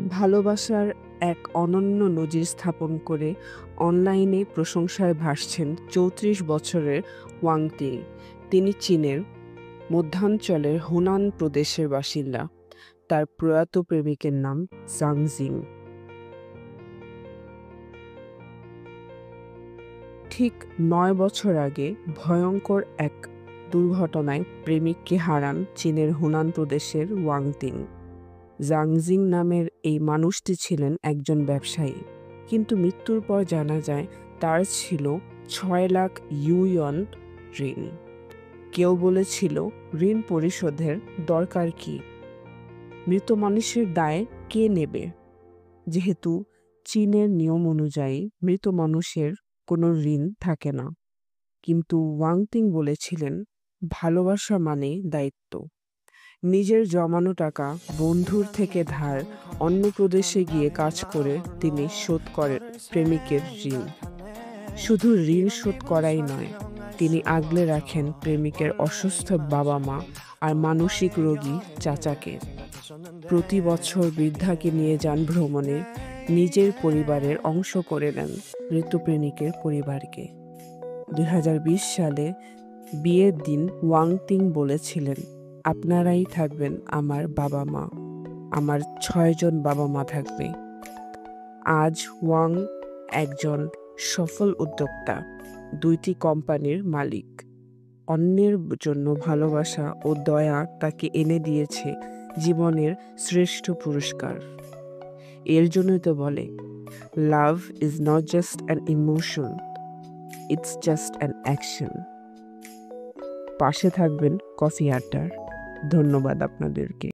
ভালোবাসার এক অনন্য নজির স্থাপন করে অনলাইনে প্রশংসায় ভাসছেন ৩৪ বছরের ওয়াং তি। তিনি চীনের মধ্যাঞ্চলের হুনান প্রদেশের বাসিন্দা। তার প্রয়াত প্রেমিকের নাম জাং জিং। ঠিক ৯ বছর আগে ভয়ঙ্কর এক দুর্ঘটনায় প্রেমিককে হারান চীনের হুনান প্রদেশের ওয়াং তিং। জাং জিং নামের এই মানুষটি ছিলেন একজন ব্যবসায়ী, কিন্তু মৃত্যুর পর জানা যায় তার ছিল ৬ লাখ ইউয়ন ঋণ। কেউ বলেছিল, ঋণ পরিশোধের দরকার কি? মৃত মানুষের দায় কে নেবে? যেহেতু চীনের নিয়ম অনুযায়ী মৃত মানুষের কোনো ঋণ থাকে না। কিন্তু ওয়াং তিং বলেছিলেন, ভালোবাসা মানে দায়িত্ব। নিজের জমানো টাকা, বন্ধুর থেকে ধার, অন্য প্রদেশে গিয়ে কাজ করে তিনি শোধ করেন প্রেমিকের ঋণ। শুধু ঋণ শোধ করাই নয়, তিনি আগলে রাখেন প্রেমিকের অসুস্থ বাবা মা আর মানসিক রোগী চাচাকে। প্রতি বছর বৃদ্ধাকে নিয়ে যান ভ্রমণে, নিজের পরিবারের অংশ করে নেন মৃত প্রেমিকের পরিবারকে। ২০২০ সালে বিয়ের দিন ওয়াং তিং বলেছিলেন, আপনারাই থাকবেন আমার বাবা মা, আমার ৬ জন বাবা মা থাকবে। আজ ওয়াং একজন সফল উদ্যোক্তা, ২টি কোম্পানির মালিক। অন্যের জন্য ভালোবাসা ও দয়া তাকে এনে দিয়েছে জীবনের শ্রেষ্ঠ পুরস্কার। এর জন্যই তো বলে, love is not just an emotion, it's just an action. পাশে থাকবেন কফি আড্ডার। ধন্যবাদ আপনাদেরকে।